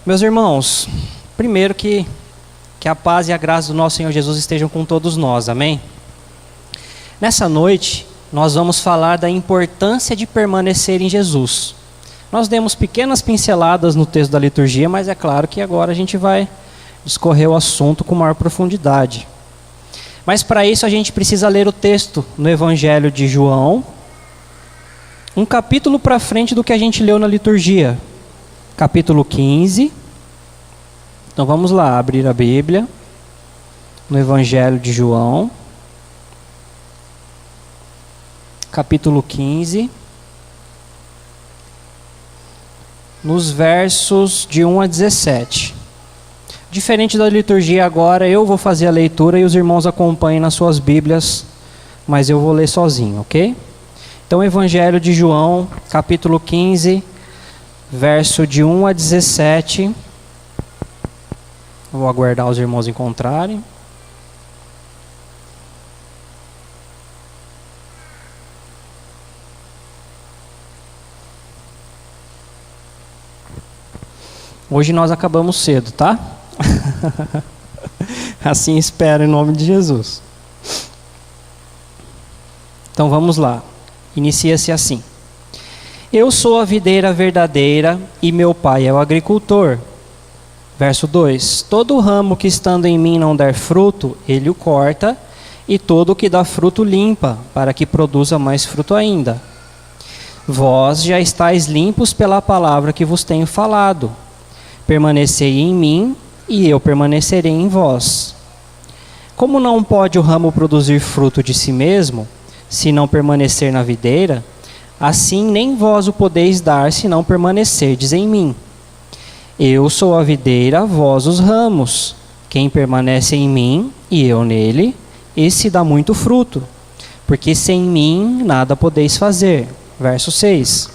Meus irmãos, primeiro que a paz e a graça do nosso Senhor Jesus estejam com todos nós, amém? Nessa noite, nós vamos falar da importância de permanecer em Jesus. Nós demos pequenas pinceladas no texto da liturgia, mas é claro que agora a gente vai discorrer o assunto com maior profundidade. Mas para isso a gente precisa ler o texto no Evangelho de João, um capítulo para frente do que a gente leu na liturgia. Capítulo 15. Então vamos lá, abrir a Bíblia no Evangelho de João. Capítulo 15. Nos versos de 1 a 17. Diferente da liturgia agora, eu vou fazer a leitura e os irmãos acompanhem nas suas Bíblias, mas eu vou ler sozinho, ok? Então, Evangelho de João, capítulo 15, verso de 1 a 17. Vou aguardar os irmãos encontrarem. Hoje nós acabamos cedo, tá? Assim espero em nome de Jesus. Então vamos lá. Inicia-se assim. Eu sou a videira verdadeira e meu pai é o agricultor. Verso 2. Todo ramo que estando em mim não der fruto, ele o corta, e todo o que dá fruto limpa, para que produza mais fruto ainda. Vós já estáis limpos pela palavra que vos tenho falado. Permanecei em mim, e eu permanecerei em vós. Como não pode o ramo produzir fruto de si mesmo, se não permanecer na videira, assim nem vós o podeis dar, se não permanecerdes em mim. Eu sou a videira, vós os ramos. Quem permanece em mim, e eu nele, esse dá muito fruto, porque sem mim nada podeis fazer. Verso 6.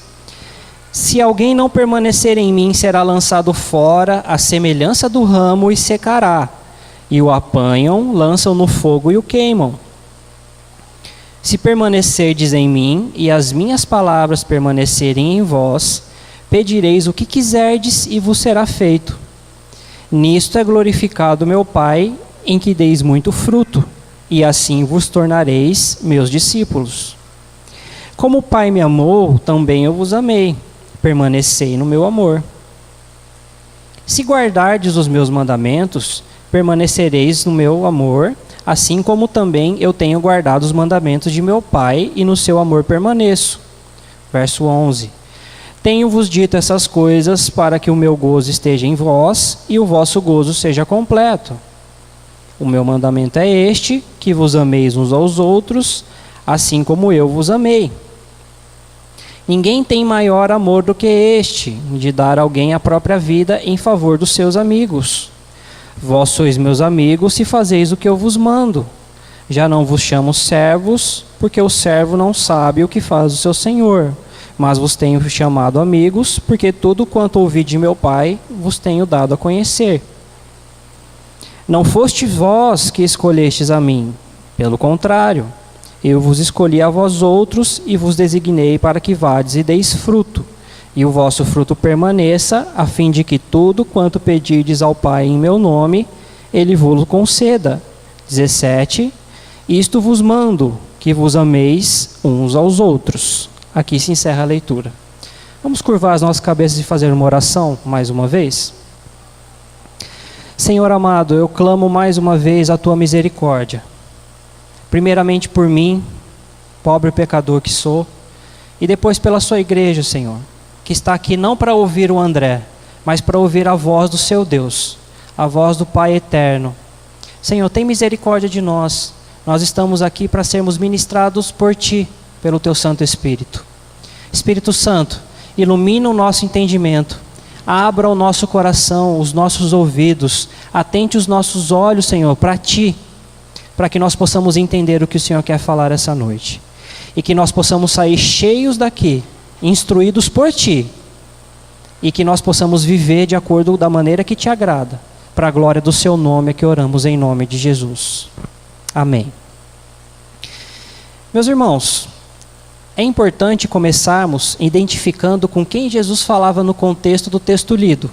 Se alguém não permanecer em mim, será lançado fora à semelhança do ramo e secará. E o apanham, lançam no fogo e o queimam. Se permanecerdes em mim, e as minhas palavras permanecerem em vós, pedireis o que quiserdes e vos será feito. Nisto é glorificado meu Pai, em que deis muito fruto, e assim vos tornareis meus discípulos. Como o Pai me amou, também eu vos amei. Permanecei no meu amor. Se guardardes os meus mandamentos, permanecereis no meu amor, assim como também eu tenho guardado os mandamentos de meu Pai, e no seu amor permaneço. Verso 11. Tenho-vos dito essas coisas para que o meu gozo esteja em vós, e o vosso gozo seja completo. O meu mandamento é este, que vos ameis uns aos outros, assim como eu vos amei. Ninguém tem maior amor do que este, de dar a alguém a própria vida em favor dos seus amigos. Vós sois meus amigos se fazeis o que eu vos mando. Já não vos chamo servos, porque o servo não sabe o que faz o seu senhor. Mas vos tenho chamado amigos, porque tudo quanto ouvi de meu Pai vos tenho dado a conhecer. Não fostes vós que escolhestes a mim, pelo contrário. Eu vos escolhi a vós outros e vos designei para que vades e deis fruto, e o vosso fruto permaneça, a fim de que tudo quanto pedirdes ao Pai em meu nome, Ele vos conceda. 17. Isto vos mando, que vos ameis uns aos outros. Aqui se encerra a leitura. Vamos curvar as nossas cabeças e fazer uma oração mais uma vez? Senhor amado, eu clamo mais uma vez a Tua misericórdia. Primeiramente por mim, pobre pecador que sou, e depois pela sua igreja, Senhor, que está aqui não para ouvir o André, mas para ouvir a voz do seu Deus, a voz do Pai eterno. Senhor, tem misericórdia de nós. Nós estamos aqui para sermos ministrados por Ti, pelo Teu Santo Espírito. Espírito Santo, ilumina o nosso entendimento, abra o nosso coração, os nossos ouvidos, atente os nossos olhos, Senhor, para Ti, para que nós possamos entender o que o Senhor quer falar essa noite. E que nós possamos sair cheios daqui, instruídos por Ti. E que nós possamos viver de acordo da maneira que Te agrada. Para a glória do Seu nome é que oramos em nome de Jesus. Amém. Meus irmãos, é importante começarmos identificando com quem Jesus falava no contexto do texto lido.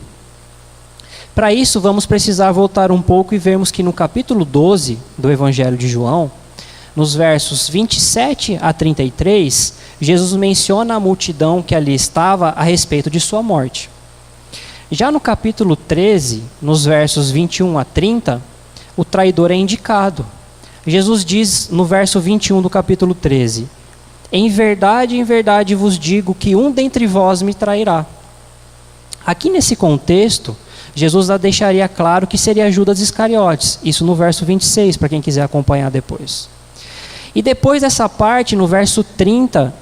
Para isso, vamos precisar voltar um pouco e vermos que no capítulo 12 do Evangelho de João, nos versos 27 a 33, Jesus menciona a multidão que ali estava a respeito de sua morte. Já no capítulo 13, nos versos 21 a 30, o traidor é indicado. Jesus diz no verso 21 do capítulo 13: em verdade vos digo que um dentre vós me trairá. Aqui nesse contexto, Jesus já deixaria claro que seria Judas Iscariotes. Isso no verso 26, para quem quiser acompanhar depois. E depois dessa parte, no verso 30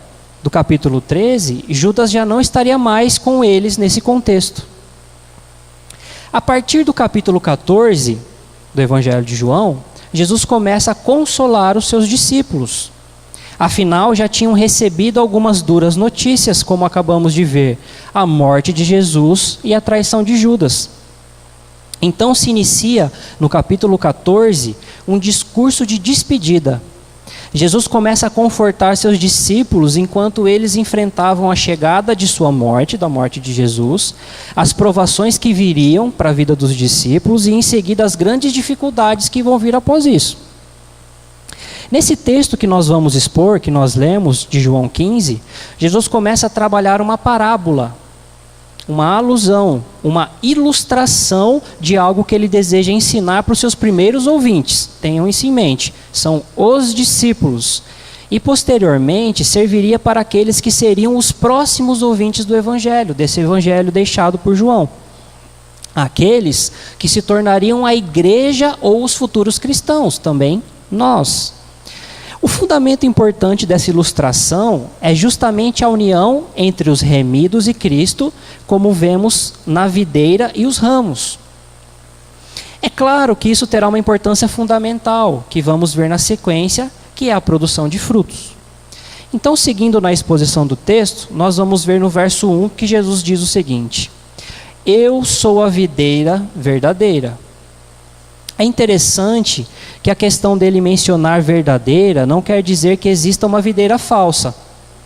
do capítulo 13, Judas já não estaria mais com eles nesse contexto. A partir do capítulo 14 do Evangelho de João, Jesus começa a consolar os seus discípulos. Afinal, já tinham recebido algumas duras notícias, como acabamos de ver, a morte de Jesus e a traição de Judas. Então se inicia, no capítulo 14, um discurso de despedida. Jesus começa a confortar seus discípulos enquanto eles enfrentavam a chegada de sua morte, da morte de Jesus, as provações que viriam para a vida dos discípulos e em seguida as grandes dificuldades que vão vir após isso. Nesse texto que nós vamos expor, que nós lemos de João 15, Jesus começa a trabalhar uma parábola, uma alusão, uma ilustração de algo que ele deseja ensinar para os seus primeiros ouvintes. Tenham isso em mente, são os discípulos. E posteriormente serviria para aqueles que seriam os próximos ouvintes do Evangelho, desse Evangelho deixado por João. Aqueles que se tornariam a igreja ou os futuros cristãos, também nós. O fundamento importante dessa ilustração é justamente a união entre os remidos e Cristo, como vemos na videira e os ramos. É claro que isso terá uma importância fundamental, que vamos ver na sequência, que é a produção de frutos. Então, seguindo na exposição do texto, nós vamos ver no verso 1 que Jesus diz o seguinte: eu sou a videira verdadeira. É interessante que a questão dele mencionar verdadeira não quer dizer que exista uma videira falsa.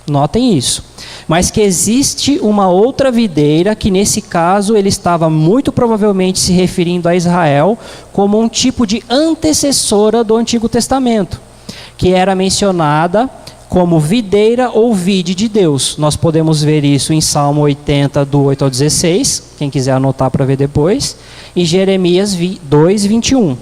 Notem isso. Mas que existe uma outra videira que nesse caso ele estava muito provavelmente se referindo a Israel como um tipo de antecessora do Antigo Testamento, que era mencionada como videira ou vide de Deus. Nós podemos ver isso em Salmo 80, do 8 ao 16, quem quiser anotar para ver depois, e Jeremias 2, 21.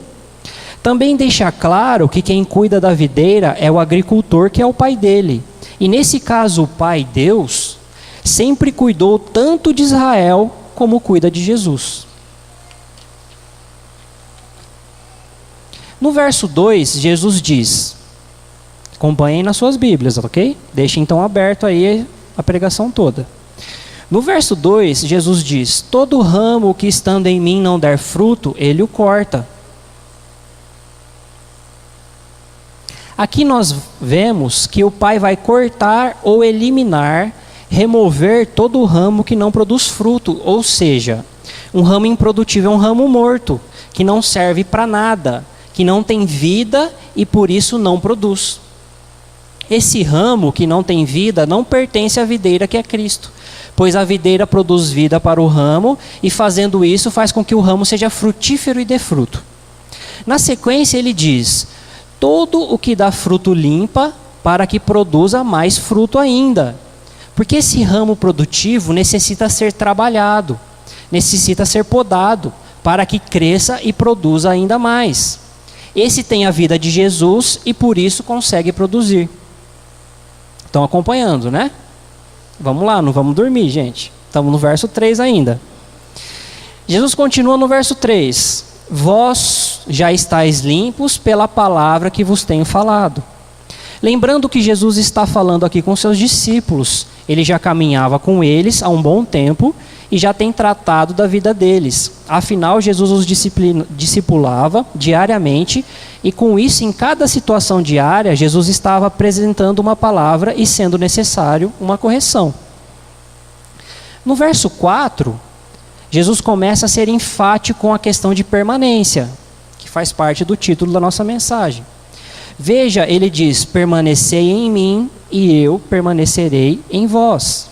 Também deixa claro que quem cuida da videira é o agricultor, que é o pai dele. E nesse caso, o pai, Deus, sempre cuidou tanto de Israel como cuida de Jesus. No verso 2, Jesus diz, acompanhem nas suas Bíblias, ok? Deixem então aberto aí a pregação toda. No verso 2, Jesus diz: todo ramo que estando em mim não der fruto, ele o corta. Aqui nós vemos que o Pai vai cortar ou eliminar, remover todo o ramo que não produz fruto, ou seja, um ramo improdutível é um ramo morto, que não serve para nada, que não tem vida e por isso não produz. Esse ramo que não tem vida não pertence à videira que é Cristo, pois a videira produz vida para o ramo e fazendo isso faz com que o ramo seja frutífero e dê fruto. Na sequência ele diz: todo o que dá fruto limpa para que produza mais fruto ainda. Porque esse ramo produtivo necessita ser trabalhado, necessita ser podado para que cresça e produza ainda mais. Esse tem a vida de Jesus e por isso consegue produzir. Estão acompanhando, né? Vamos lá, não vamos dormir, gente. Estamos no verso 3 ainda. Jesus continua no verso 3. Vós já estáis limpos pela palavra que vos tenho falado. Lembrando que Jesus está falando aqui com seus discípulos. Ele já caminhava com eles há um bom tempo e já tem tratado da vida deles. Afinal, Jesus os discipulava diariamente e com isso, em cada situação diária, Jesus estava apresentando uma palavra e, sendo necessário, uma correção. No verso 4, Jesus começa a ser enfático com a questão de permanência, que faz parte do título da nossa mensagem. Veja, ele diz: permanecei em mim e eu permanecerei em vós.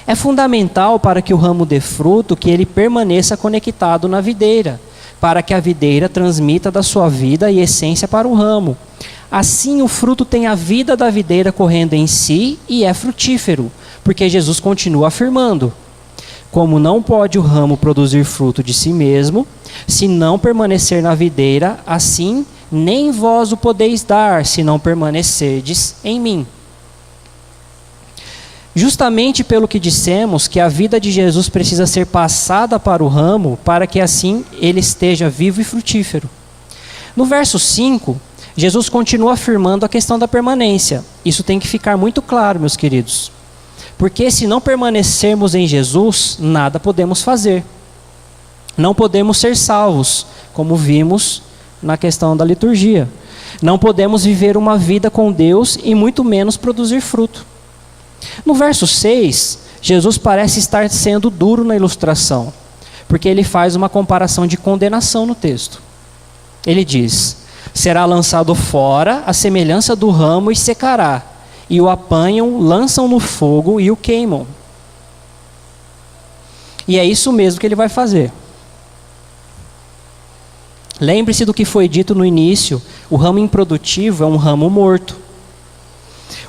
É fundamental para que o ramo dê fruto que ele permaneça conectado na videira, para que a videira transmita da sua vida e essência para o ramo. Assim, o fruto tem a vida da videira correndo em si e é frutífero, porque Jesus continua afirmando: como não pode o ramo produzir fruto de si mesmo, se não permanecer na videira, assim nem vós o podeis dar, se não permanecerdes em mim. Justamente pelo que dissemos que a vida de Jesus precisa ser passada para o ramo, para que assim ele esteja vivo e frutífero. No verso 5, Jesus continua afirmando a questão da permanência. Isso tem que ficar muito claro, meus queridos. Porque se não permanecermos em Jesus, nada podemos fazer. Não podemos ser salvos, como vimos na questão da liturgia. Não podemos viver uma vida com Deus e muito menos produzir fruto. No verso 6, Jesus parece estar sendo duro na ilustração, porque ele faz uma comparação de condenação no texto. Ele diz: será lançado fora a semelhança do ramo e secará, e o apanham, lançam no fogo e o queimam. E é isso mesmo que ele vai fazer. Lembre-se do que foi dito no início: o ramo improdutivo é um ramo morto.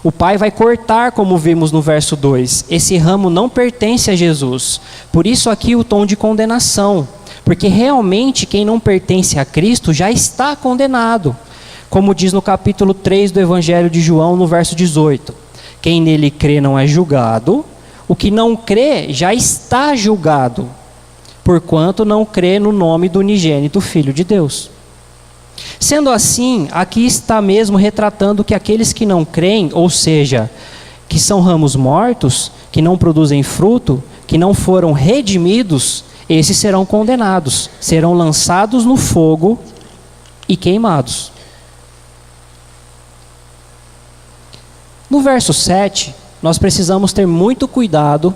O Pai vai cortar, como vimos no verso 2. Esse ramo não pertence a Jesus. Por isso aqui o tom de condenação. Porque realmente quem não pertence a Cristo já está condenado. Como diz no capítulo 3 do Evangelho de João, no verso 18. Quem nele crê não é julgado. O que não crê já está julgado, porquanto não crê no nome do unigênito Filho de Deus. Sendo assim, aqui está mesmo retratando que aqueles que não creem, ou seja, que são ramos mortos, que não produzem fruto, que não foram redimidos, esses serão condenados, serão lançados no fogo e queimados. No verso 7, nós precisamos ter muito cuidado,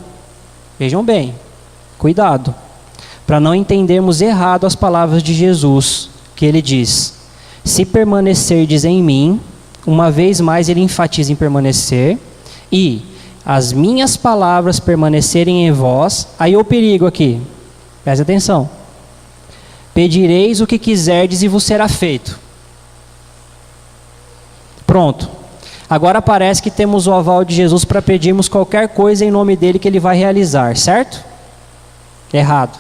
vejam bem, cuidado, para não entendermos errado as palavras de Jesus, que ele diz: se permanecerdes em mim, uma vez mais ele enfatiza em permanecer, e as minhas palavras permanecerem em vós. Aí o perigo aqui, preste atenção: pedireis o que quiserdes e vos será feito. Pronto, agora parece que temos o aval de Jesus para pedirmos qualquer coisa em nome dele que ele vai realizar, certo? Errado,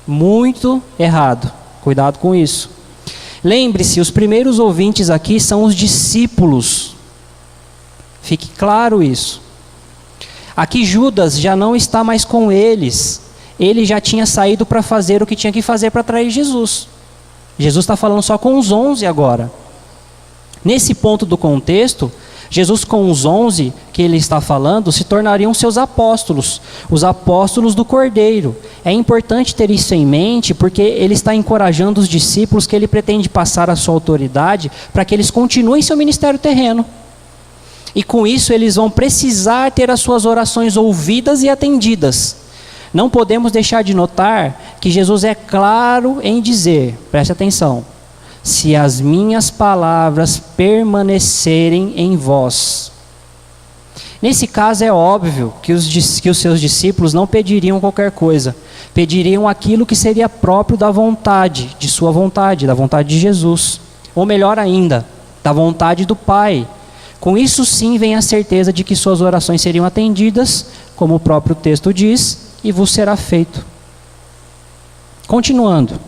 muito errado, cuidado com isso. Lembre-se, os primeiros ouvintes aqui são os discípulos. Fique claro isso. Aqui Judas já não está mais com eles. Ele já tinha saído para fazer o que tinha que fazer para atrair Jesus. Jesus está falando só com os 11 agora. Nesse ponto do contexto, Jesus com os 11 que ele está falando se tornariam seus apóstolos, os apóstolos do Cordeiro. É importante ter isso em mente, porque ele está encorajando os discípulos que ele pretende passar a sua autoridade para que eles continuem seu ministério terreno. E com isso eles vão precisar ter as suas orações ouvidas e atendidas. Não podemos deixar de notar que Jesus é claro em dizer, preste atenção: se as minhas palavras permanecerem em vós. Nesse caso é óbvio que os seus discípulos não pediriam qualquer coisa. Pediriam aquilo que seria próprio da vontade, de sua vontade, da vontade de Jesus. Ou melhor ainda, da vontade do Pai. Com isso sim vem a certeza de que suas orações seriam atendidas, como o próprio texto diz, e vos será feito. Continuando.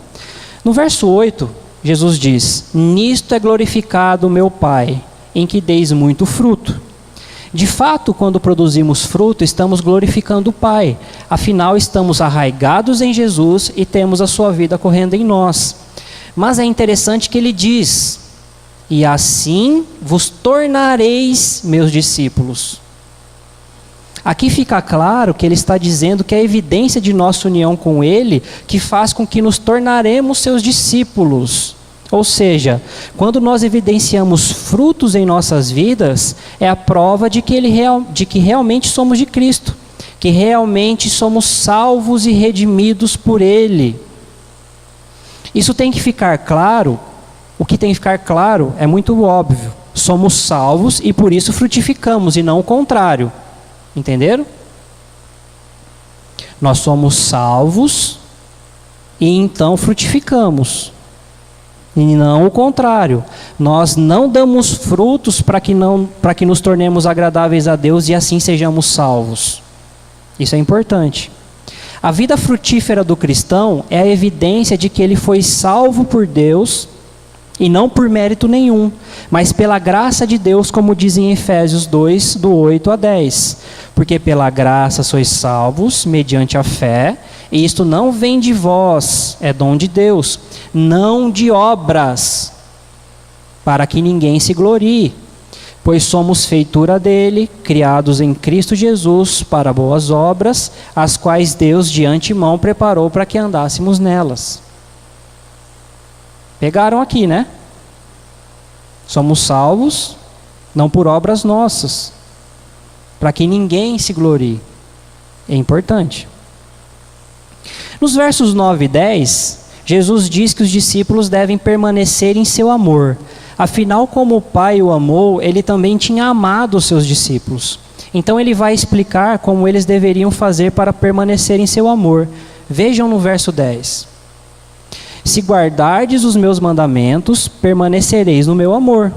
No verso 8, Jesus diz: nisto é glorificado o meu Pai, em que deis muito fruto. De fato, quando produzimos fruto, estamos glorificando o Pai. Afinal, estamos arraigados em Jesus e temos a sua vida correndo em nós. Mas é interessante que ele diz: e assim vos tornareis meus discípulos. Aqui fica claro que ele está dizendo que é a evidência de nossa união com ele que faz com que nos tornaremos seus discípulos. Ou seja, quando nós evidenciamos frutos em nossas vidas, é a prova de que realmente somos de Cristo, que realmente somos salvos e redimidos por Ele. Isso tem que ficar claro. O que tem que ficar claro é muito óbvio: somos salvos e por isso frutificamos, e não o contrário. Entenderam? Nós somos salvos e então frutificamos. E não o contrário. Nós não damos frutos para que nos tornemos agradáveis a Deus e assim sejamos salvos. Isso é importante. A vida frutífera do cristão é a evidência de que ele foi salvo por Deus e não por mérito nenhum, mas pela graça de Deus, como diz em Efésios 2, do 8 a 10. Porque pela graça sois salvos, mediante a fé, e isto não vem de vós, é dom de Deus, não de obras, para que ninguém se glorie. Pois somos feitura dele, criados em Cristo Jesus para boas obras, as quais Deus de antemão preparou para que andássemos nelas. Pegaram aqui, né? Somos salvos, não por obras nossas, para que ninguém se glorie. É importante. Nos versos 9 e 10, Jesus diz que os discípulos devem permanecer em seu amor. Afinal, como o Pai o amou, ele também tinha amado os seus discípulos. Então ele vai explicar como eles deveriam fazer para permanecer em seu amor. Vejam no verso 10. Se guardardes os meus mandamentos, permanecereis no meu amor.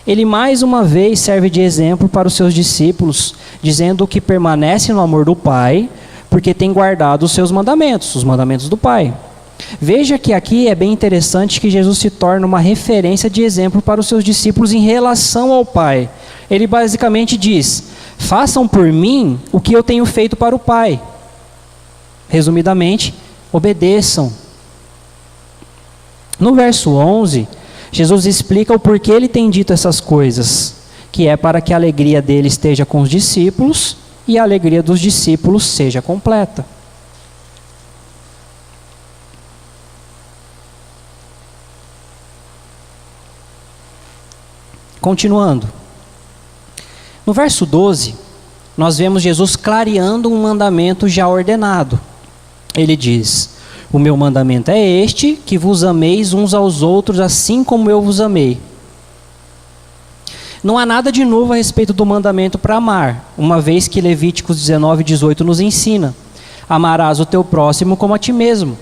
Ele mais uma vez serve de exemplo para os seus discípulos, dizendo que permanece no amor do Pai, porque tem guardado os seus mandamentos, os mandamentos do Pai. Veja que aqui é bem interessante que Jesus se torna uma referência de exemplo para os seus discípulos em relação ao Pai. Ele basicamente diz: façam por mim o que eu tenho feito para o Pai. Resumidamente, obedeçam. No verso 11, Jesus explica o porquê ele tem dito essas coisas, que é para que a alegria dele esteja com os discípulos e a alegria dos discípulos seja completa. Continuando. No verso 12, nós vemos Jesus clareando um mandamento já ordenado. Ele diz: o meu mandamento é este, que vos ameis uns aos outros assim como eu vos amei. Não há nada de novo a respeito do mandamento para amar, uma vez que Levíticos 19:18 nos ensina: amarás o teu próximo como a ti mesmo.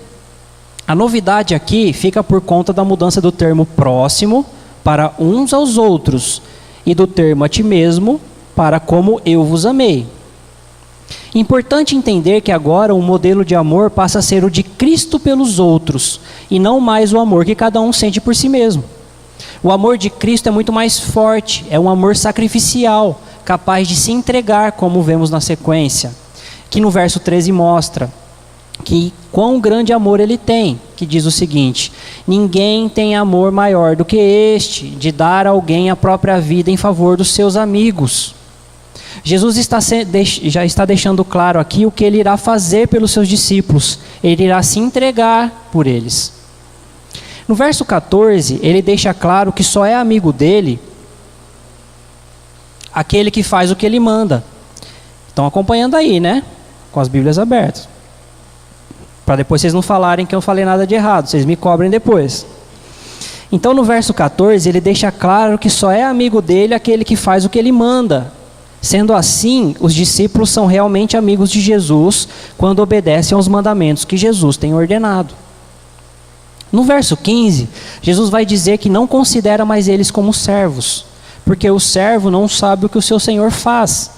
A novidade aqui fica por conta da mudança do termo próximo para uns aos outros e do termo a ti mesmo para como eu vos amei. Importante entender que agora o modelo de amor passa a ser o de Cristo pelos outros e não mais o amor que cada um sente por si mesmo. O amor de Cristo é muito mais forte, é um amor sacrificial, capaz de se entregar, como vemos na sequência, que no verso 13 mostra que quão grande amor ele tem, que diz o seguinte: ninguém tem amor maior do que este, de dar a alguém a própria vida em favor dos seus amigos. Jesus já está deixando claro aqui o que ele irá fazer pelos seus discípulos. Ele irá se entregar por eles. No verso 14, ele deixa claro que só é amigo dele aquele que faz o que ele manda. Estão acompanhando aí, né? Com as Bíblias abertas. Para depois vocês não falarem que eu falei nada de errado. Vocês me cobrem depois. Então no verso 14, ele deixa claro que só é amigo dele aquele que faz o que ele manda. Sendo assim, os discípulos são realmente amigos de Jesus quando obedecem aos mandamentos que Jesus tem ordenado. No verso 15, Jesus vai dizer que não considera mais eles como servos, porque o servo não sabe o que o seu senhor faz.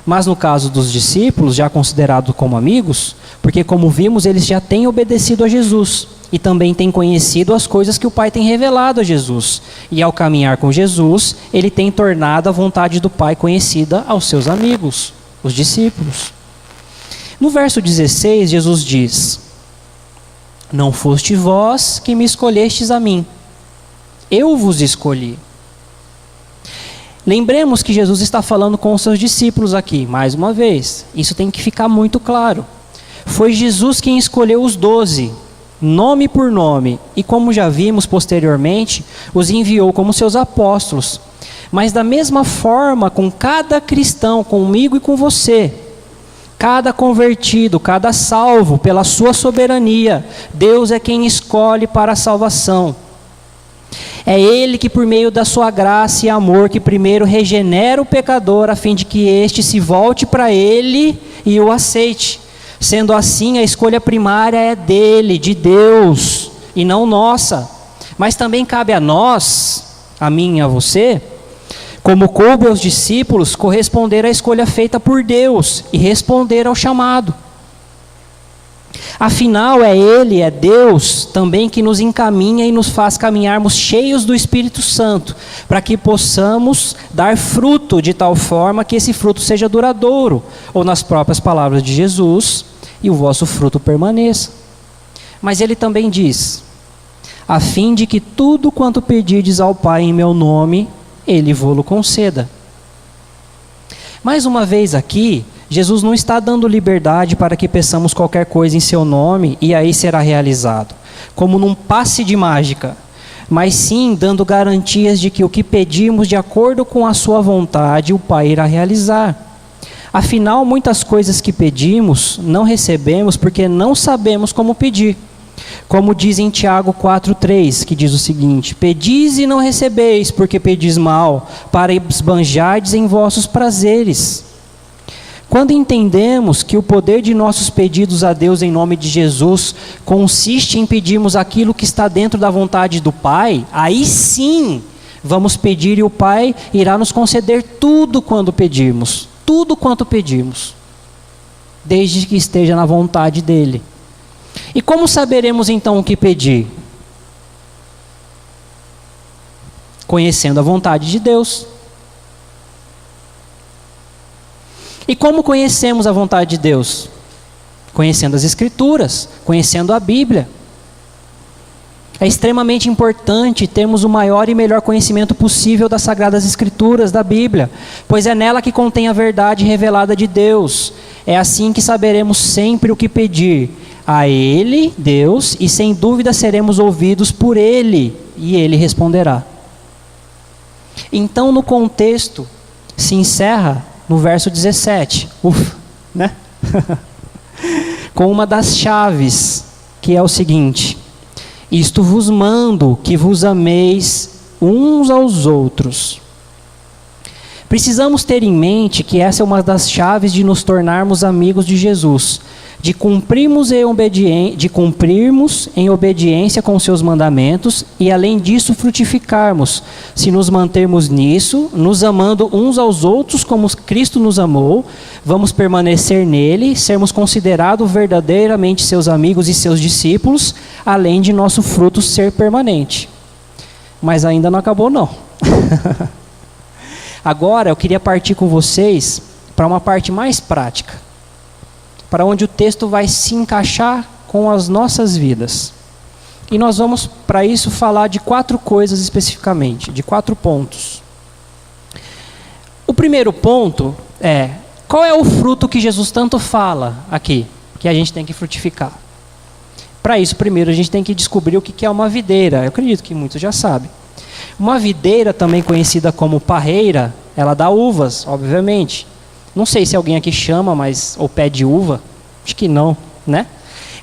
Mas no caso dos discípulos, já considerados como amigos, porque como vimos, eles já têm obedecido a Jesus e também têm conhecido as coisas que o Pai tem revelado a Jesus. E ao caminhar com Jesus, ele tem tornado a vontade do Pai conhecida aos seus amigos, os discípulos. No verso 16, Jesus diz: não foste vós que me escolhestes a mim, eu vos escolhi. Lembremos que Jesus está falando com os seus discípulos aqui, mais uma vez. Isso tem que ficar muito claro. Foi Jesus quem escolheu os 12, nome por nome, e como já vimos posteriormente, os enviou como seus apóstolos. Mas da mesma forma com cada cristão, comigo e com você, cada convertido, cada salvo, pela sua soberania, Deus é quem escolhe para a salvação. É Ele que, por meio da sua graça e amor, que primeiro regenera o pecador, a fim de que este se volte para Ele e o aceite. Sendo assim, a escolha primária é dele, de Deus, e não nossa. Mas também cabe a nós, a mim e a você, como coube aos discípulos, corresponder à escolha feita por Deus e responder ao chamado. Afinal, é Ele, é Deus, também que nos encaminha e nos faz caminharmos cheios do Espírito Santo, para que possamos dar fruto de tal forma que esse fruto seja duradouro, ou nas próprias palavras de Jesus, e o vosso fruto permaneça. Mas Ele também diz, a fim de que tudo quanto pedirdes ao Pai em meu nome, Ele vô-lo conceda. Mais uma vez aqui, Jesus não está dando liberdade para que peçamos qualquer coisa em seu nome e aí será realizado, como num passe de mágica, mas sim dando garantias de que o que pedimos de acordo com a sua vontade, o Pai irá realizar. Afinal, muitas coisas que pedimos não recebemos porque não sabemos como pedir. Como diz em Tiago 4,3, que diz o seguinte: pedis e não recebeis, porque pedis mal, para esbanjardes em vossos prazeres. Quando entendemos que o poder de nossos pedidos a Deus em nome de Jesus consiste em pedirmos aquilo que está dentro da vontade do Pai, aí sim vamos pedir e o Pai irá nos conceder tudo quando pedirmos, tudo quanto pedimos, desde que esteja na vontade dEle. E como saberemos então o que pedir? Conhecendo a vontade de Deus. E como conhecemos a vontade de Deus? Conhecendo as Escrituras, conhecendo a Bíblia. É extremamente importante termos o maior e melhor conhecimento possível das Sagradas Escrituras, da Bíblia, pois é nela que contém a verdade revelada de Deus. É assim que saberemos sempre o que pedir a Ele, Deus, e sem dúvida seremos ouvidos por Ele, e Ele responderá. Então, no contexto, se encerra no verso 17, né? Com uma das chaves, que é o seguinte: isto vos mando, que vos ameis uns aos outros. Precisamos ter em mente que essa é uma das chaves de nos tornarmos amigos de Jesus, de cumprirmos em obediência com os seus mandamentos e, além disso, frutificarmos, se nos mantermos nisso, nos amando uns aos outros como Cristo nos amou, vamos permanecer nele, sermos considerados verdadeiramente seus amigos e seus discípulos, além de nosso fruto ser permanente. Mas ainda não acabou não. Agora eu queria partir com vocês para uma parte mais prática, para onde o texto vai se encaixar com as nossas vidas. E nós vamos, para isso, falar de 4 coisas especificamente, de 4 pontos. O primeiro ponto é, qual é o fruto que Jesus tanto fala aqui, que a gente tem que frutificar? Para isso, primeiro, a gente tem que descobrir o que é uma videira. Eu acredito que muitos já sabem. Uma videira, também conhecida como parreira, ela dá uvas, obviamente. Não sei se alguém aqui chama, ou pede uva. Acho que não, né?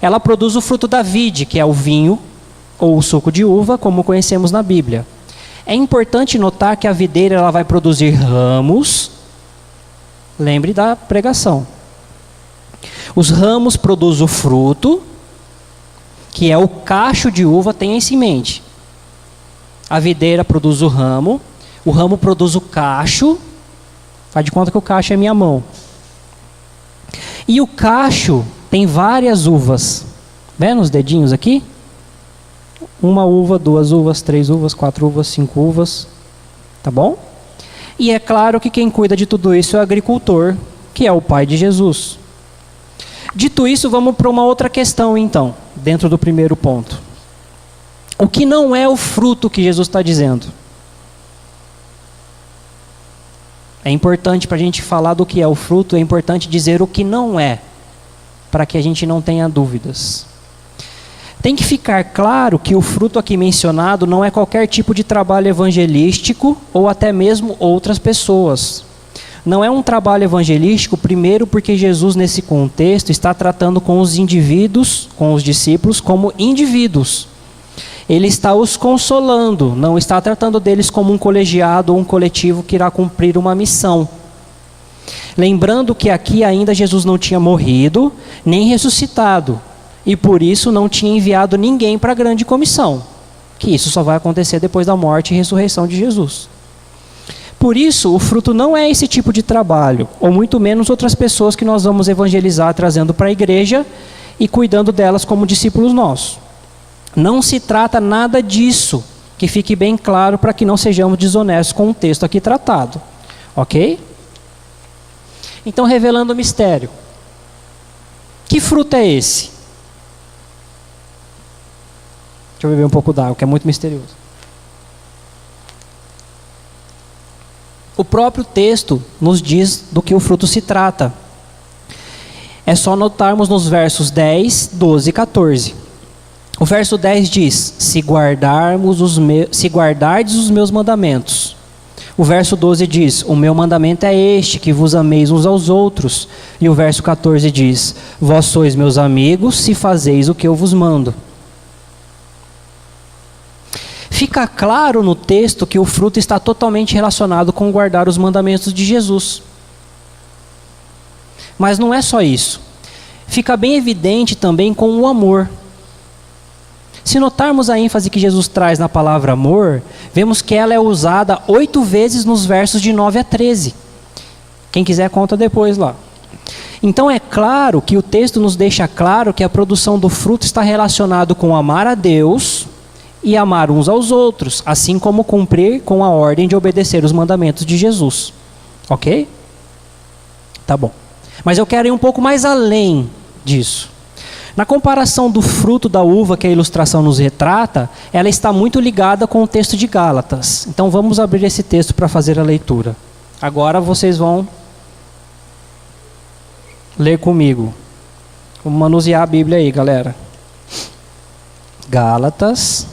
Ela produz o fruto da vide, que é o vinho, ou o suco de uva, como conhecemos na Bíblia. É importante notar que a videira ela vai produzir ramos. Lembre da pregação. Os ramos produzem o fruto, que é o cacho de uva, tenha isso em mente. A videira produz o ramo produz o cacho. Faz de conta que o cacho é minha mão. E o cacho tem várias uvas. Vendo os dedinhos aqui? 1 uva, 2 uvas, 3 uvas, 4 uvas, 5 uvas. Tá bom? E é claro que quem cuida de tudo isso é o agricultor, que é o Pai de Jesus. Dito isso, vamos para uma outra questão então, dentro do primeiro ponto. O que não é o fruto que Jesus está dizendo? É importante para a gente falar do que é o fruto, é importante dizer o que não é, para que a gente não tenha dúvidas. Tem que ficar claro que o fruto aqui mencionado não é qualquer tipo de trabalho evangelístico ou até mesmo outras pessoas. Não é um trabalho evangelístico, primeiro porque Jesus nesse contexto está tratando com os indivíduos, com os discípulos, como indivíduos. Ele está os consolando, não está tratando deles como um colegiado ou um coletivo que irá cumprir uma missão. Lembrando que aqui ainda Jesus não tinha morrido, nem ressuscitado, e por isso não tinha enviado ninguém para a grande comissão, que isso só vai acontecer depois da morte e ressurreição de Jesus. Por isso, o fruto não é esse tipo de trabalho, ou muito menos outras pessoas que nós vamos evangelizar trazendo para a igreja e cuidando delas como discípulos nossos. Não se trata nada disso, que fique bem claro para que não sejamos desonestos com o texto aqui tratado. Ok? Então, revelando o mistério. Que fruto é esse? Deixa eu beber um pouco d'água, que é muito misterioso. O próprio texto nos diz do que o fruto se trata. É só notarmos nos versos 10, 12 e 14. O verso 10 diz: se guardardes os meus mandamentos. O verso 12 diz: o meu mandamento é este, que vos ameis uns aos outros. E o verso 14 diz: vós sois meus amigos, se fazeis o que eu vos mando. Fica claro no texto que o fruto está totalmente relacionado com guardar os mandamentos de Jesus. Mas não é só isso. Fica bem evidente também com o amor. Se notarmos a ênfase que Jesus traz na palavra amor, vemos que ela é usada 8 vezes nos versos de 9 a 13. Quem quiser conta depois lá. Então é claro que o texto nos deixa claro que a produção do fruto está relacionado com amar a Deus e amar uns aos outros, assim como cumprir com a ordem de obedecer os mandamentos de Jesus. Ok? Tá bom. Mas eu quero ir um pouco mais além disso. Na comparação do fruto da uva que a ilustração nos retrata, ela está muito ligada com o texto de Gálatas. Então vamos abrir esse texto para fazer a leitura. Agora vocês vão ler comigo. Vamos manusear a Bíblia aí, galera. Gálatas,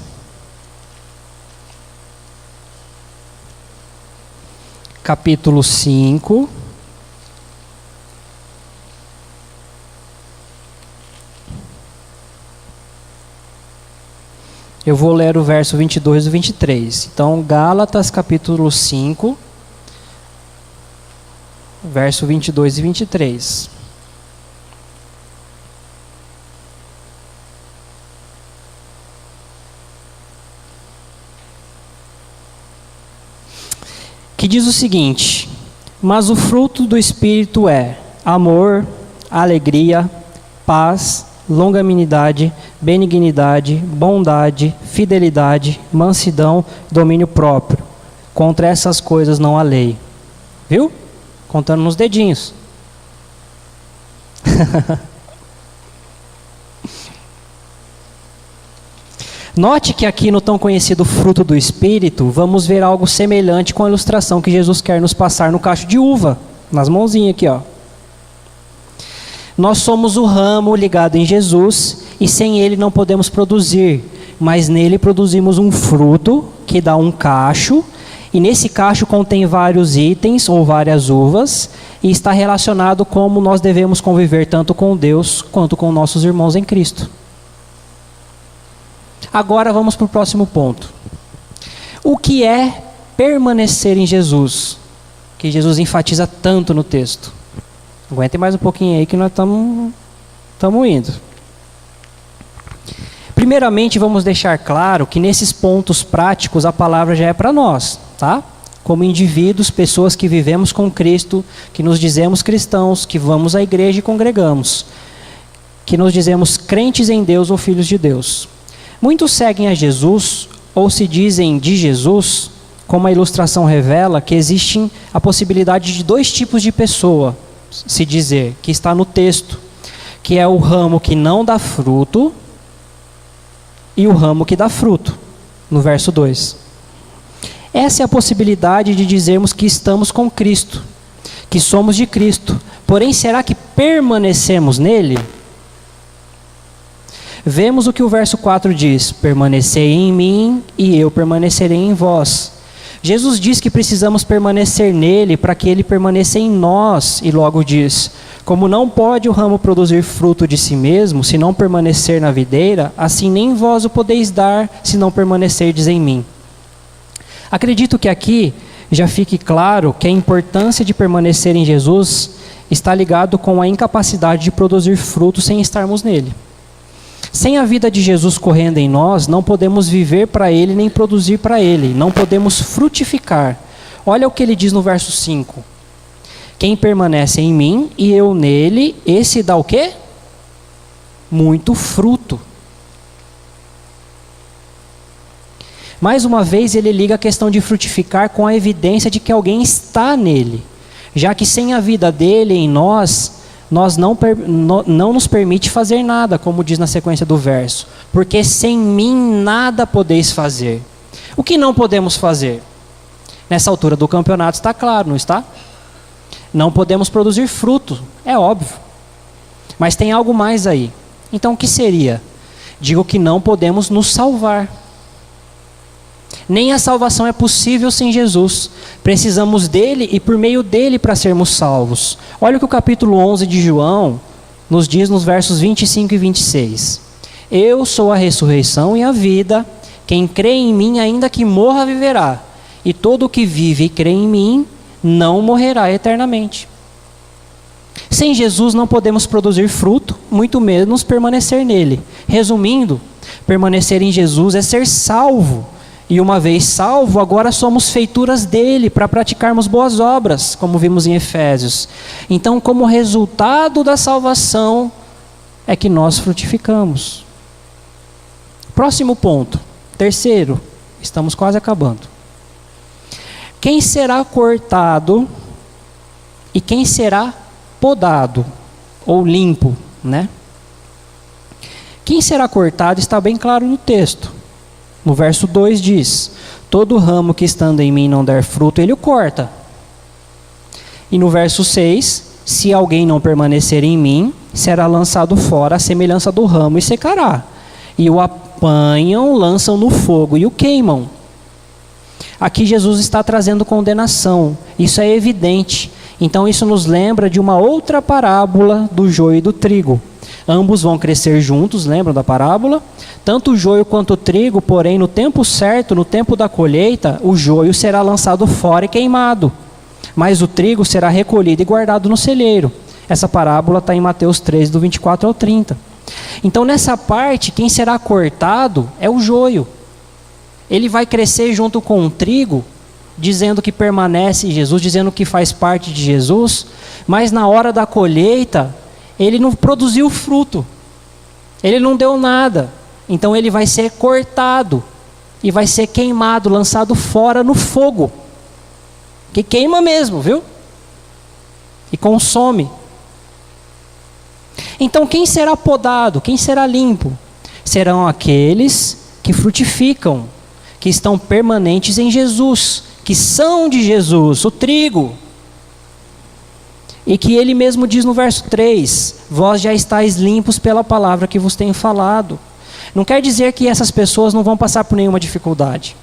capítulo 5. Eu vou ler o verso 22 e 23. Então, Gálatas, capítulo 5, verso 22 e 23. Que diz o seguinte: mas o fruto do Espírito é amor, alegria, paz, longanimidade, benignidade, bondade, fidelidade, mansidão, domínio próprio. Contra essas coisas não há lei. Viu? Contando nos dedinhos. Note que aqui no tão conhecido fruto do Espírito, vamos ver algo semelhante com a ilustração que Jesus quer nos passar no cacho de uva. Nas mãozinhas aqui, ó. Nós somos o ramo ligado em Jesus e sem ele não podemos produzir, mas nele produzimos um fruto que dá um cacho, e nesse cacho contém vários itens ou várias uvas e está relacionado como nós devemos conviver tanto com Deus quanto com nossos irmãos em Cristo. Agora vamos para o próximo ponto. O que é permanecer em Jesus? Que Jesus enfatiza tanto no texto. Aguentem mais um pouquinho aí que nós estamos indo. Primeiramente, vamos deixar claro que nesses pontos práticos a palavra já é para nós, tá? Como indivíduos, pessoas que vivemos com Cristo, que nos dizemos cristãos, que vamos à igreja e congregamos, que nos dizemos crentes em Deus ou filhos de Deus. Muitos seguem a Jesus ou se dizem de Jesus, como a ilustração revela, que existe a possibilidade de 2 tipos de pessoa, se dizer, que está no texto, que é o ramo que não dá fruto e o ramo que dá fruto, no verso 2. Essa é a possibilidade de dizermos que estamos com Cristo, que somos de Cristo. Porém, será que permanecemos nele? Vemos o que o verso 4 diz: permanecei em mim e eu permanecerei em vós. Jesus diz que precisamos permanecer nele para que ele permaneça em nós, e logo diz: como não pode o ramo produzir fruto de si mesmo, se não permanecer na videira, assim nem vós o podeis dar, se não permanecerdes em mim. Acredito que aqui já fique claro que a importância de permanecer em Jesus está ligado com a incapacidade de produzir frutos sem estarmos nele. Sem a vida de Jesus correndo em nós, não podemos viver para Ele nem produzir para Ele, não podemos frutificar. Olha o que ele diz no verso 5. Quem permanece em mim e eu nele, esse dá o quê? Muito fruto. Mais uma vez ele liga a questão de frutificar com a evidência de que alguém está nele, já que sem a vida dele em nós não nos permite fazer nada, como diz na sequência do verso. Porque sem mim nada podeis fazer. O que não podemos fazer? Nessa altura do campeonato está claro, não está? Não podemos produzir fruto, é óbvio. Mas tem algo mais aí. Então o que seria? Digo que não podemos nos salvar. Nem a salvação é possível sem Jesus. Precisamos dele e por meio dele para sermos salvos. Olha o que o capítulo 11 de João nos diz nos versos 25 e 26. Eu sou a ressurreição e a vida. Quem crê em mim, ainda que morra, viverá. E todo o que vive e crê em mim, não morrerá eternamente. Sem Jesus não podemos produzir fruto, muito menos permanecer nele. Resumindo, permanecer em Jesus é ser salvo. E uma vez salvo, agora somos feituras dele para praticarmos boas obras, como vimos em Efésios. Então, como resultado da salvação, é que nós frutificamos. Próximo ponto, terceiro, estamos quase acabando. Quem será cortado e quem será podado, ou limpo, né? Quem será cortado está bem claro no texto. No verso 2 diz, todo ramo que estando em mim não der fruto, ele o corta. E no verso 6, se alguém não permanecer em mim, será lançado fora à semelhança do ramo e secará. E o apanham, lançam no fogo e o queimam. Aqui Jesus está trazendo condenação, isso é evidente. Então isso nos lembra de uma outra parábola do joio e do trigo. Ambos vão crescer juntos, lembram da parábola? Tanto o joio quanto o trigo, porém, no tempo certo, no tempo da colheita, o joio será lançado fora e queimado. Mas o trigo será recolhido e guardado no celeiro. Essa parábola está em Mateus 13, do 24 ao 30. Então, nessa parte, quem será cortado é o joio. Ele vai crescer junto com o trigo, dizendo que permanece em Jesus, dizendo que faz parte de Jesus, mas na hora da colheita, ele não produziu fruto, ele não deu nada, então ele vai ser cortado e vai ser queimado, lançado fora no fogo, que queima mesmo, viu? E consome. Então quem será podado, quem será limpo? Serão aqueles que frutificam, que estão permanentes em Jesus, que são de Jesus, o trigo. E que ele mesmo diz no verso 3, vós já estáis limpos pela palavra que vos tenho falado. Não quer dizer que essas pessoas não vão passar por nenhuma dificuldade.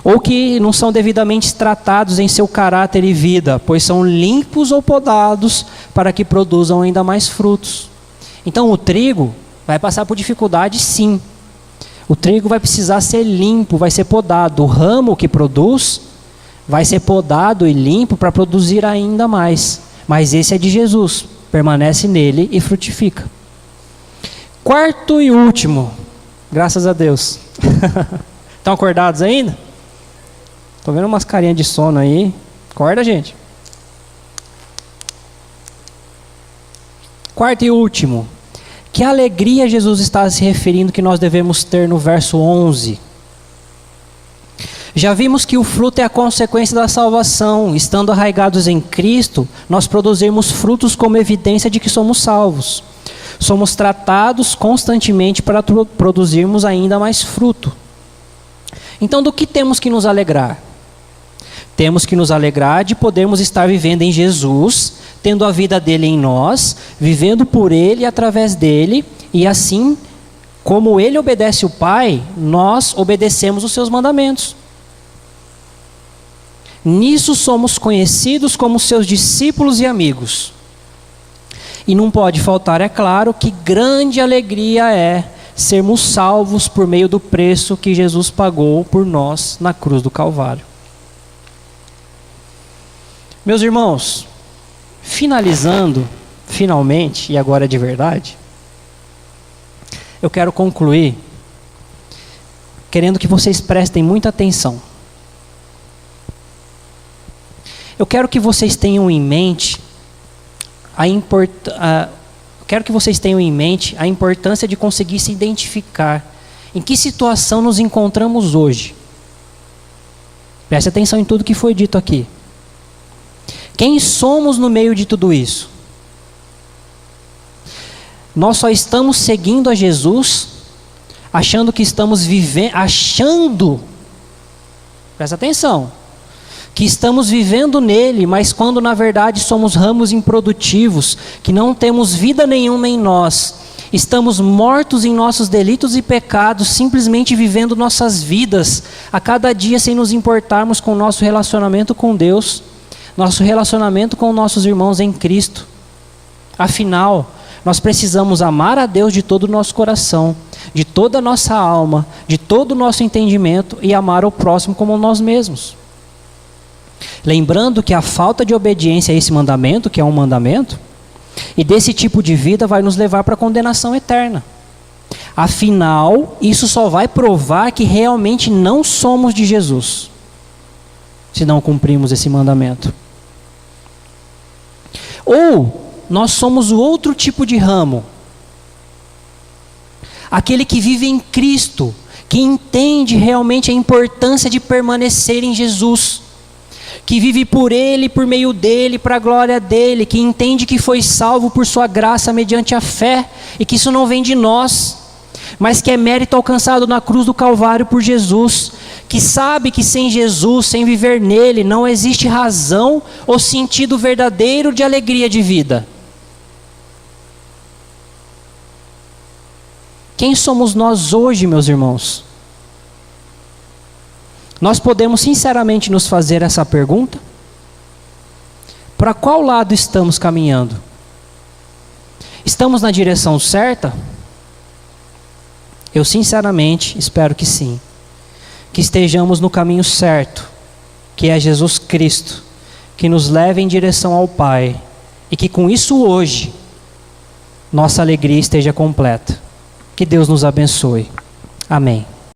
Ou que não são devidamente tratados em seu caráter e vida, pois são limpos ou podados para que produzam ainda mais frutos. Então o trigo vai passar por dificuldade, sim. O trigo vai precisar ser limpo, vai ser podado. O ramo que produz vai ser podado e limpo para produzir ainda mais. Mas esse é de Jesus, permanece nele e frutifica. Quarto e último, graças a Deus. Estão acordados ainda? Estou vendo umas carinhas de sono aí. Acorda, gente. Quarto e último, que alegria Jesus está se referindo que nós devemos ter no verso 11. Já vimos que o fruto é a consequência da salvação. Estando arraigados em Cristo, nós produzimos frutos como evidência de que somos salvos. Somos tratados constantemente para produzirmos ainda mais fruto. Então, do que temos que nos alegrar? Temos que nos alegrar de podermos estar vivendo em Jesus, tendo a vida dele em nós, vivendo por ele e através dele, e assim, como ele obedece o Pai, nós obedecemos os seus mandamentos. Nisso somos conhecidos como seus discípulos e amigos. E não pode faltar, é claro, que grande alegria é sermos salvos por meio do preço que Jesus pagou por nós na cruz do Calvário. Meus irmãos, finalizando, finalmente, e agora de verdade, eu quero concluir querendo que vocês prestem muita atenção. Eu quero que vocês tenham em mente a importância de conseguir se identificar em que situação nos encontramos hoje. Preste atenção em tudo que foi dito aqui. Quem somos no meio de tudo isso? Nós só estamos seguindo a Jesus, achando que estamos vivendo, presta atenção, que estamos vivendo nele, mas quando na verdade somos ramos improdutivos, que não temos vida nenhuma em nós, estamos mortos em nossos delitos e pecados, simplesmente vivendo nossas vidas a cada dia sem nos importarmos com o nosso relacionamento com Deus, nosso relacionamento com nossos irmãos em Cristo. Afinal, nós precisamos amar a Deus de todo o nosso coração, de toda a nossa alma, de todo o nosso entendimento e amar o próximo como nós mesmos. Lembrando que a falta de obediência a esse mandamento, que é um mandamento, e desse tipo de vida vai nos levar para a condenação eterna. Afinal, isso só vai provar que realmente não somos de Jesus, se não cumprimos esse mandamento. Ou nós somos o outro tipo de ramo, aquele que vive em Cristo, que entende realmente a importância de permanecer em Jesus, que vive por Ele, por meio dEle, para a glória dEle, que entende que foi salvo por sua graça mediante a fé, e que isso não vem de nós, mas que é mérito alcançado na cruz do Calvário por Jesus, que sabe que sem Jesus, sem viver nele, não existe razão ou sentido verdadeiro de alegria de vida. Quem somos nós hoje, meus irmãos? Nós podemos sinceramente nos fazer essa pergunta? Para qual lado estamos caminhando? Estamos na direção certa? Eu sinceramente espero que sim. Que estejamos no caminho certo, que é Jesus Cristo, que nos leve em direção ao Pai, e que com isso hoje, nossa alegria esteja completa. Que Deus nos abençoe. Amém.